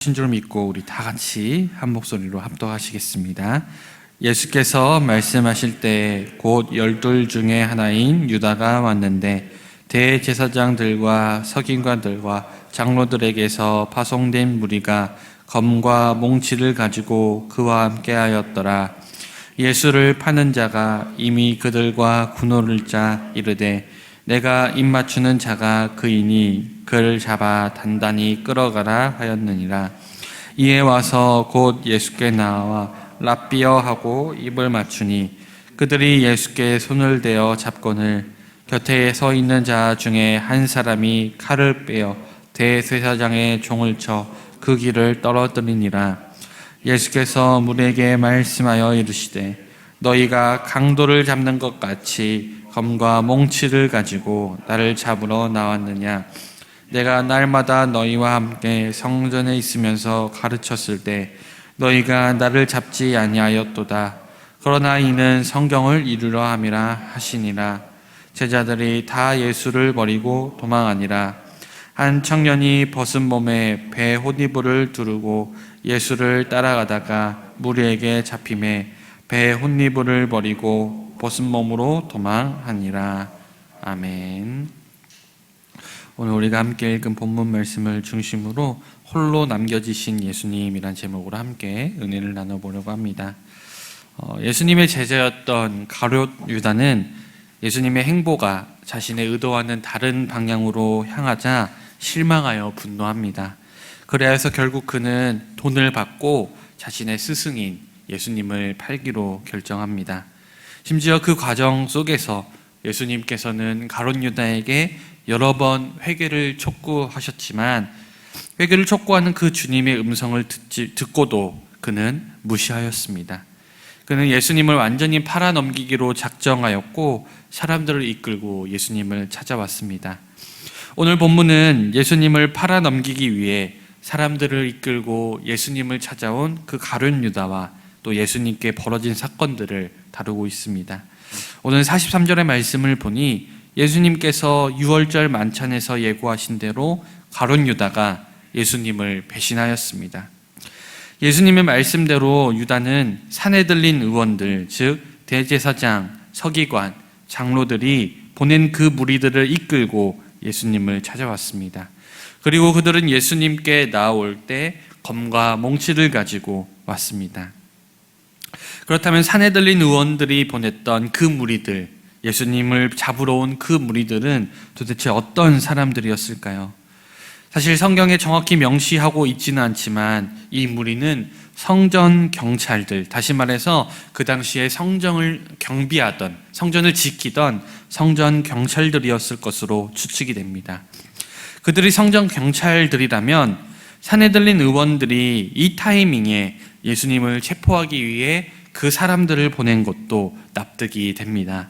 신 줄 믿고 우리 다 같이 한 목소리로 합독하시겠습니다. 예수께서 말씀하실 때 곧 12 중에 하나인 유다가 왔는데 대제사장들과 서기관들과 장로들에게서 파송된 무리가 검과 몽치를 가지고 그와 함께하였더라. 예수를 파는 자가 이미 그들과 군호를 짜 이르되 내가 입맞추는 자가 그이니 그를 잡아 단단히 끌어가라 하였느니라. 이에 와서 곧 예수께 나와 랍비어 하고 입을 맞추니 그들이 예수께 손을 대어 잡거늘 곁에 서 있는 자 중에 한 사람이 칼을 빼어 대제사장의 종을 쳐 그 길을 떨어뜨리니라. 예수께서 무리에게 말씀하여 이르시되 너희가 강도를 잡는 것 같이 검과 몽치를 가지고 나를 잡으러 나왔느냐. 내가 날마다 너희와 함께 성전에 있으면서 가르쳤을 때 너희가 나를 잡지 아니하였도다. 그러나 이는 성경을 이루려 함이라 하시니라. 제자들이 다 예수를 버리고 도망하니라. 한 청년이 벗은 몸에 배 혼이불을 두르고 예수를 따라가다가 무리에게 잡힘에 배 혼이불을 버리고 벗은 몸으로 도망하니라. 아멘. 오늘 우리가 함께 읽은 본문 말씀을 중심으로 홀로 남겨지신 예수님이란 제목으로 함께 은혜를 나눠보려고 합니다. 예수님의 제자였던 가룟 유다는 예수님의 행보가 자신의 의도와는 다른 방향으로 향하자 실망하여 분노합니다. 그래서 결국 그는 돈을 받고 자신의 스승인 예수님을 팔기로 결정합니다. 심지어 그 과정 속에서 예수님께서는 가룟 유다에게 여러 번 회개를 촉구하셨지만 회개를 촉구하는 그 주님의 음성을 듣고도 그는 무시하였습니다. 그는 예수님을 완전히 팔아넘기기로 작정하였고 사람들을 이끌고 예수님을 찾아왔습니다. 오늘 본문은 예수님을 팔아넘기기 위해 사람들을 이끌고 예수님을 찾아온 그 가룟 유다와 또 예수님께 벌어진 사건들을 다루고 있습니다. 오늘 43절의 말씀을 보니 예수님께서 유월절 만찬에서 예고하신 대로 가룟 유다가 예수님을 배신하였습니다. 예수님의 말씀대로 유다는 산에 들린 의원들, 즉 대제사장, 서기관, 장로들이 보낸 그 무리들을 이끌고 예수님을 찾아왔습니다. 그리고 그들은 예수님께 나올 때 검과 몽치를 가지고 왔습니다. 그렇다면 산에 들린 의원들이 보냈던 그 무리들, 예수님을 잡으러 온 그 무리들은 도대체 어떤 사람들이었을까요? 사실 성경에 정확히 명시하고 있지는 않지만 이 무리는 성전 경찰들, 다시 말해서 그 당시에 성전을 경비하던, 성전을 지키던 성전 경찰들이었을 것으로 추측이 됩니다. 그들이 성전 경찰들이라면 산에 들린 의원들이 이 타이밍에 예수님을 체포하기 위해 그 사람들을 보낸 것도 납득이 됩니다.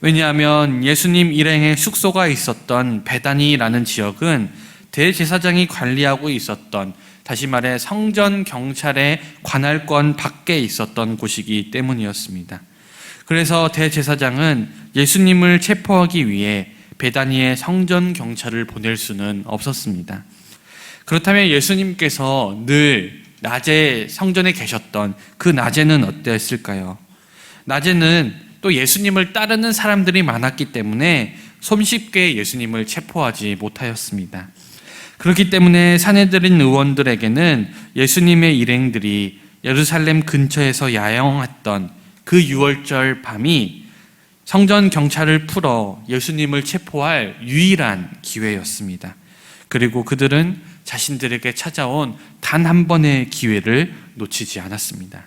왜냐하면 예수님 일행의 숙소가 있었던 베다니라는 지역은 대제사장이 관리하고 있었던, 다시 말해 성전 경찰의 관할권 밖에 있었던 곳이기 때문이었습니다. 그래서 대제사장은 예수님을 체포하기 위해 베다니에 성전 경찰을 보낼 수는 없었습니다. 그렇다면 예수님께서 늘 낮에 성전에 계셨던 그 낮에는 어땠을까요? 낮에는 또 예수님을 따르는 사람들이 많았기 때문에 손쉽게 예수님을 체포하지 못하였습니다. 그렇기 때문에 산에 들인 의원들에게는 예수님의 일행들이 예루살렘 근처에서 야영했던 그 유월절 밤이 성전 경찰을 풀어 예수님을 체포할 유일한 기회였습니다. 그리고 그들은 자신들에게 찾아온 단 한 번의 기회를 놓치지 않았습니다.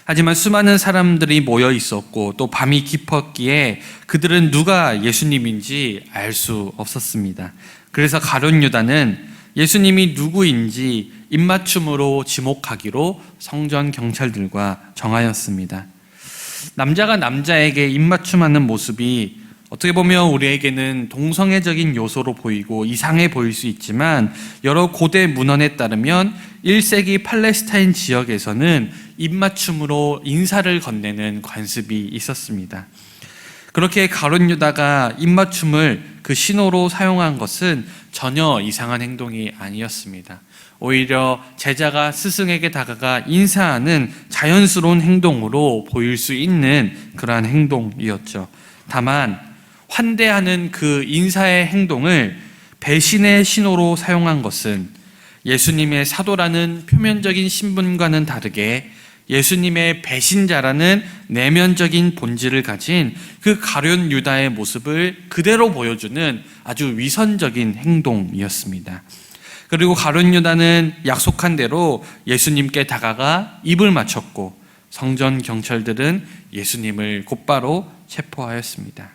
하지만 수많은 사람들이 모여 있었고 또 밤이 깊었기에 그들은 누가 예수님인지 알 수 없었습니다. 그래서 가룟 유다는 예수님이 누구인지 입맞춤으로 지목하기로 성전 경찰들과 정하였습니다. 남자가 남자에게 입맞춤하는 모습이 어떻게 보면 우리에게는 동성애적인 요소로 보이고 이상해 보일 수 있지만 여러 고대 문헌에 따르면 1세기 팔레스타인 지역에서는 입맞춤으로 인사를 건네는 관습이 있었습니다. 그렇게 가룟 유다가 입맞춤을 그 신호로 사용한 것은 전혀 이상한 행동이 아니었습니다. 오히려 제자가 스승에게 다가가 인사하는 자연스러운 행동으로 보일 수 있는 그러한 행동이었죠. 다만 환대하는 그 인사의 행동을 배신의 신호로 사용한 것은 예수님의 사도라는 표면적인 신분과는 다르게 예수님의 배신자라는 내면적인 본질을 가진 그 가룟 유다의 모습을 그대로 보여주는 아주 위선적인 행동이었습니다. 그리고 가룟 유다는 약속한 대로 예수님께 다가가 입을 맞췄고 성전 경찰들은 예수님을 곧바로 체포하였습니다.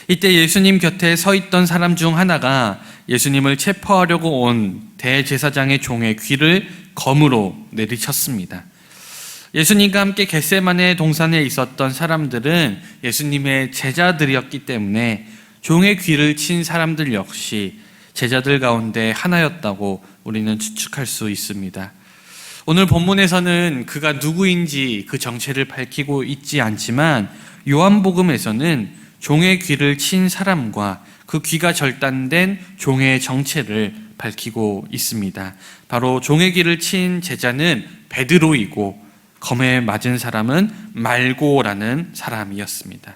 이때 예수님 곁에 서 있던 사람 중 하나가 예수님을 체포하려고 온 대제사장의 종의 귀를 검으로 내리쳤습니다. 예수님과 함께 겟세마네 동산에 있었던 사람들은 예수님의 제자들이었기 때문에 종의 귀를 친 사람들 역시 제자들 가운데 하나였다고 우리는 추측할 수 있습니다. 오늘 본문에서는 그가 누구인지 그 정체를 밝히고 있지 않지만 요한복음에서는 종의 귀를 친 사람과 그 귀가 절단된 종의 정체를 밝히고 있습니다. 바로 종의 귀를 친 제자는 베드로이고 검에 맞은 사람은 말고라는 사람이었습니다.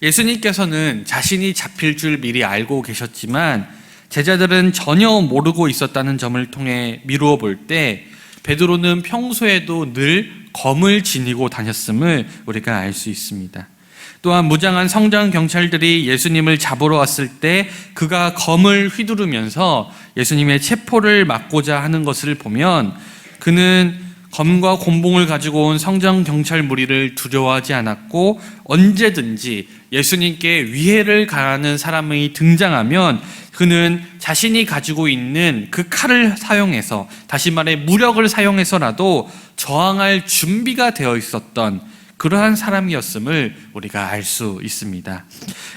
예수님께서는 자신이 잡힐 줄 미리 알고 계셨지만 제자들은 전혀 모르고 있었다는 점을 통해 미루어 볼 때 베드로는 평소에도 늘 검을 지니고 다녔음을 우리가 알 수 있습니다. 또한 무장한 성전 경찰들이 예수님을 잡으러 왔을 때 그가 검을 휘두르면서 예수님의 체포를 막고자 하는 것을 보면 그는 검과 곤봉을 가지고 온 성전 경찰 무리를 두려워하지 않았고 언제든지 예수님께 위해를 가하는 사람이 등장하면 그는 자신이 가지고 있는 그 칼을 사용해서, 다시 말해 무력을 사용해서라도 저항할 준비가 되어 있었던 그러한 사람이었음을 우리가 알 수 있습니다.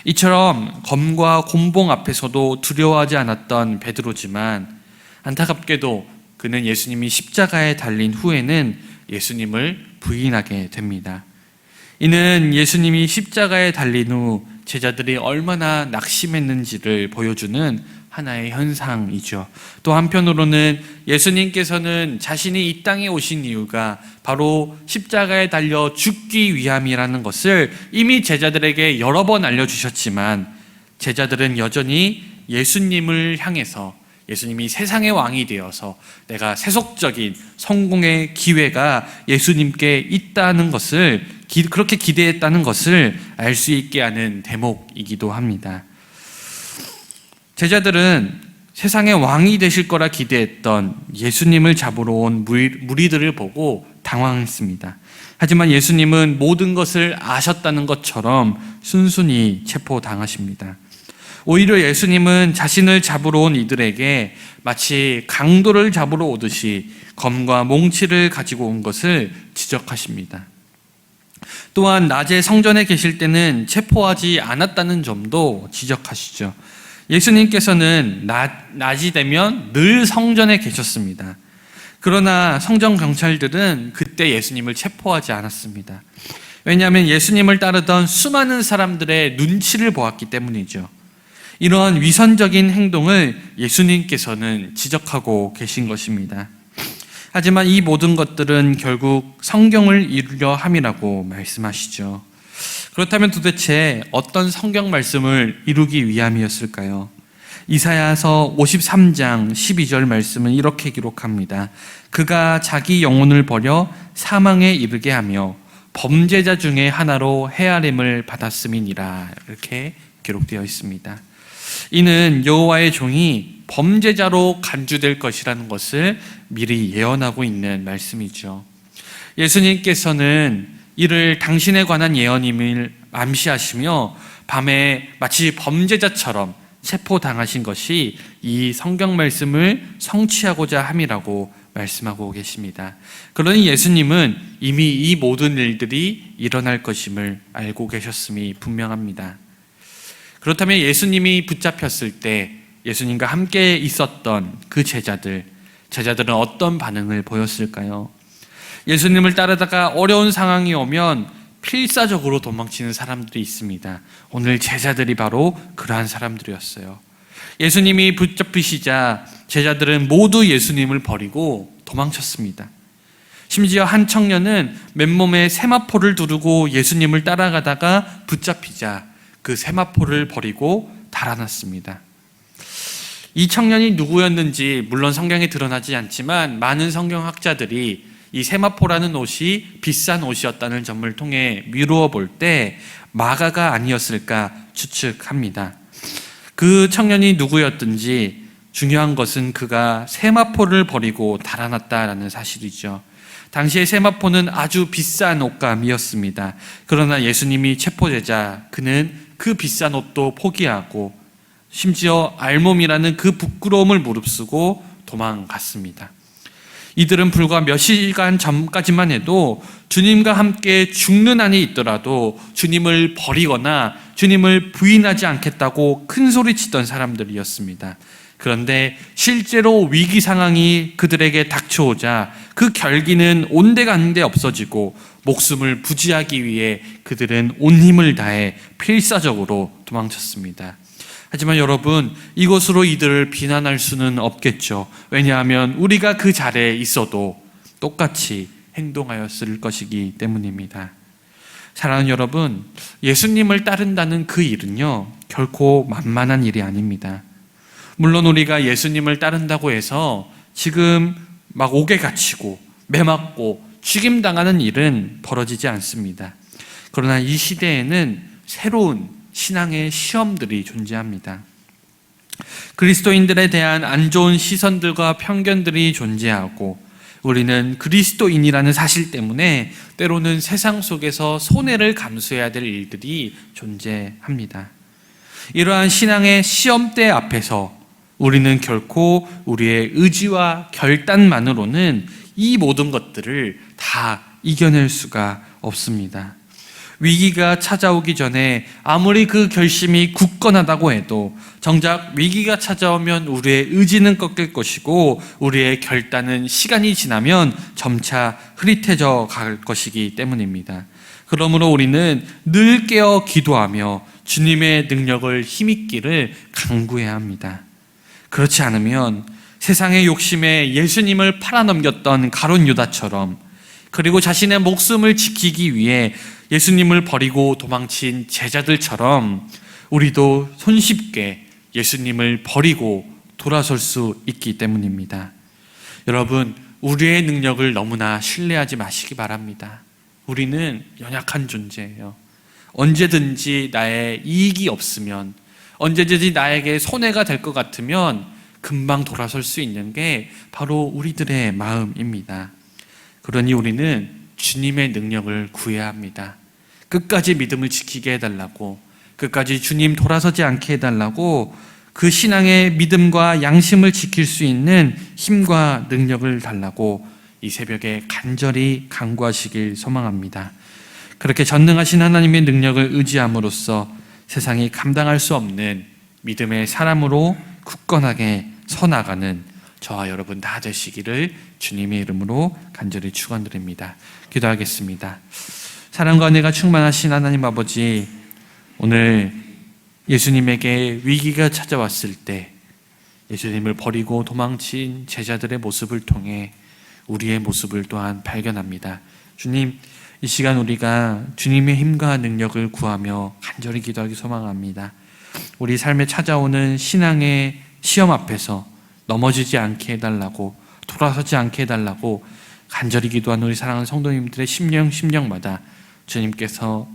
이처럼 검과 곤봉 앞에서도 두려워하지 않았던 베드로지만 안타깝게도 그는 예수님이 십자가에 달린 후에는 예수님을 부인하게 됩니다. 이는 예수님이 십자가에 달린 후 제자들이 얼마나 낙심했는지를 보여주는 하나의 현상이죠. 또 한편으로는 예수님께서는 자신이 이 땅에 오신 이유가 바로 십자가에 달려 죽기 위함이라는 것을 이미 제자들에게 여러 번 알려주셨지만 제자들은 여전히 예수님을 향해서 예수님이 세상의 왕이 되어서 내가 세속적인 성공의 기회가 예수님께 있다는 것을 그렇게 기대했다는 것을 알 수 있게 하는 대목이기도 합니다. 제자들은 세상의 왕이 되실 거라 기대했던 예수님을 잡으러 온 무리들을 보고 당황했습니다. 하지만 예수님은 모든 것을 아셨다는 것처럼 순순히 체포당하십니다. 오히려 예수님은 자신을 잡으러 온 이들에게 마치 강도를 잡으러 오듯이 검과 몽치를 가지고 온 것을 지적하십니다. 또한 낮에 성전에 계실 때는 체포하지 않았다는 점도 지적하시죠. 예수님께서는 낮이 되면 늘 성전에 계셨습니다. 그러나 성전 경찰들은 그때 예수님을 체포하지 않았습니다. 왜냐하면 예수님을 따르던 수많은 사람들의 눈치를 보았기 때문이죠. 이러한 위선적인 행동을 예수님께서는 지적하고 계신 것입니다. 하지만 이 모든 것들은 결국 성경을 이루려 함이라고 말씀하시죠. 그렇다면 도대체 어떤 성경 말씀을 이루기 위함이었을까요? 이사야서 53장 12절 말씀은 이렇게 기록합니다. 그가 자기 영혼을 버려 사망에 이르게 하며 범죄자 중에 하나로 헤아림을 받았음이니라. 이렇게 기록되어 있습니다. 이는 여호와의 종이 범죄자로 간주될 것이라는 것을 미리 예언하고 있는 말씀이죠. 예수님께서는 이를 당신에 관한 예언임을 암시하시며 밤에 마치 범죄자처럼 체포당하신 것이 이 성경 말씀을 성취하고자 함이라고 말씀하고 계십니다. 그러니 예수님은 이미 이 모든 일들이 일어날 것임을 알고 계셨음이 분명합니다. 그렇다면 예수님이 붙잡혔을 때 예수님과 함께 있었던 그 제자들은 어떤 반응을 보였을까요? 예수님을 따르다가 어려운 상황이 오면 필사적으로 도망치는 사람들이 있습니다. 오늘 제자들이 바로 그러한 사람들이었어요. 예수님이 붙잡히시자 제자들은 모두 예수님을 버리고 도망쳤습니다. 심지어 한 청년은 맨몸에 세마포를 두르고 예수님을 따라가다가 붙잡히자 그 세마포를 버리고 달아났습니다. 이 청년이 누구였는지 물론 성경에 드러나지 않지만 많은 성경학자들이 이 세마포라는 옷이 비싼 옷이었다는 점을 통해 미루어 볼 때 마가가 아니었을까 추측합니다. 그 청년이 누구였든지 중요한 것은 그가 세마포를 버리고 달아났다라는 사실이죠. 당시의 세마포는 아주 비싼 옷감이었습니다. 그러나 예수님이 체포되자 그는 그 비싼 옷도 포기하고 심지어 알몸이라는 그 부끄러움을 무릅쓰고 도망갔습니다. 이들은 불과 몇 시간 전까지만 해도 주님과 함께 죽는 한이 있더라도 주님을 버리거나 주님을 부인하지 않겠다고 큰 소리치던 사람들이었습니다. 그런데 실제로 위기 상황이 그들에게 닥쳐오자 그 결기는 온데간데 없어지고 목숨을 부지하기 위해 그들은 온 힘을 다해 필사적으로 도망쳤습니다. 하지만 여러분, 이것으로 이들을 비난할 수는 없겠죠. 왜냐하면 우리가 그 자리에 있어도 똑같이 행동하였을 것이기 때문입니다. 사랑하는 여러분, 예수님을 따른다는 그 일은요, 결코 만만한 일이 아닙니다. 물론 우리가 예수님을 따른다고 해서 지금 막 옥에 갇히고 매맞고 죽임당하는 일은 벌어지지 않습니다. 그러나 이 시대에는 새로운 신앙의 시험들이 존재합니다. 그리스도인들에 대한 안 좋은 시선들과 편견들이 존재하고 우리는 그리스도인이라는 사실 때문에 때로는 세상 속에서 손해를 감수해야 될 일들이 존재합니다. 이러한 신앙의 시험대 앞에서 우리는 결코 우리의 의지와 결단만으로는 이 모든 것들을 다 이겨낼 수가 없습니다. 위기가 찾아오기 전에 아무리 그 결심이 굳건하다고 해도 정작 위기가 찾아오면 우리의 의지는 꺾일 것이고 우리의 결단은 시간이 지나면 점차 흐릿해져 갈 것이기 때문입니다. 그러므로 우리는 늘 깨어 기도하며 주님의 능력을 힘입기를 간구해야 합니다. 그렇지 않으면 세상의 욕심에 예수님을 팔아넘겼던 가룟 유다처럼, 그리고 자신의 목숨을 지키기 위해 예수님을 버리고 도망친 제자들처럼 우리도 손쉽게 예수님을 버리고 돌아설 수 있기 때문입니다. 여러분, 우리의 능력을 너무나 신뢰하지 마시기 바랍니다. 우리는 연약한 존재예요. 언제든지 나의 이익이 없으면, 언제든지 나에게 손해가 될 것 같으면 금방 돌아설 수 있는 게 바로 우리들의 마음입니다. 그러니 우리는 주님의 능력을 구해야 합니다. 끝까지 믿음을 지키게 해달라고, 끝까지 주님 돌아서지 않게 해달라고, 그 신앙의 믿음과 양심을 지킬 수 있는 힘과 능력을 달라고 이 새벽에 간절히 간구하시길 소망합니다. 그렇게 전능하신 하나님의 능력을 의지함으로써 세상이 감당할 수 없는 믿음의 사람으로 굳건하게 서나가는 저와 여러분 다 되시기를 주님의 이름으로 간절히 축원드립니다. 기도하겠습니다. 사랑과 은혜가 충만하신 하나님 아버지, 오늘 예수님에게 위기가 찾아왔을 때 예수님을 버리고 도망친 제자들의 모습을 통해 우리의 모습을 또한 발견합니다. 주님, 이 시간 우리가 주님의 힘과 능력을 구하며 간절히 기도하기 소망합니다. 우리 삶에 찾아오는 신앙의 시험 앞에서 넘어지지 않게 해달라고, 돌아서지 않게 해달라고 간절히 기도하는 우리 사랑하는 성도님들의 심령마다 주님께서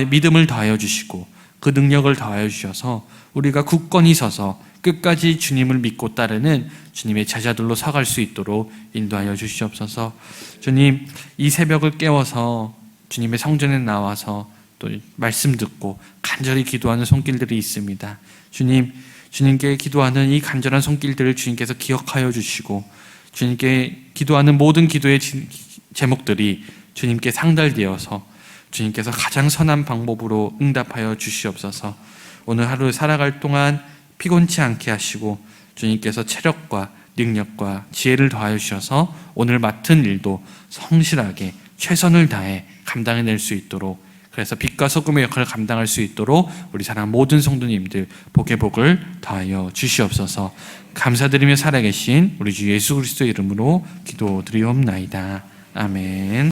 믿음을 더하여 주시고 그 능력을 더하여 주셔서 우리가 굳건히 서서 끝까지 주님을 믿고 따르는 주님의 제자들로 서갈 수 있도록 인도하여 주시옵소서. 주님, 이 새벽을 깨워서 주님의 성전에 나와서 또 말씀 듣고 간절히 기도하는 손길들이 있습니다. 주님, 주님께 기도하는 이 간절한 손길들을 주님께서 기억하여 주시고 주님께 기도하는 모든 기도의 제목들이 주님께 상달되어서 주님께서 가장 선한 방법으로 응답하여 주시옵소서. 오늘 하루 살아갈 동안 피곤치 않게 하시고 주님께서 체력과 능력과 지혜를 더하여 주셔서 오늘 맡은 일도 성실하게 최선을 다해 감당해낼 수 있도록 그래서 빛과 소금의 역할을 감당할 수 있도록 우리 사랑하는 모든 성도님들 복의 복을 더하여 주시옵소서. 감사드리며 살아계신 우리 주 예수 그리스도의 이름으로 기도드리옵나이다. 아멘.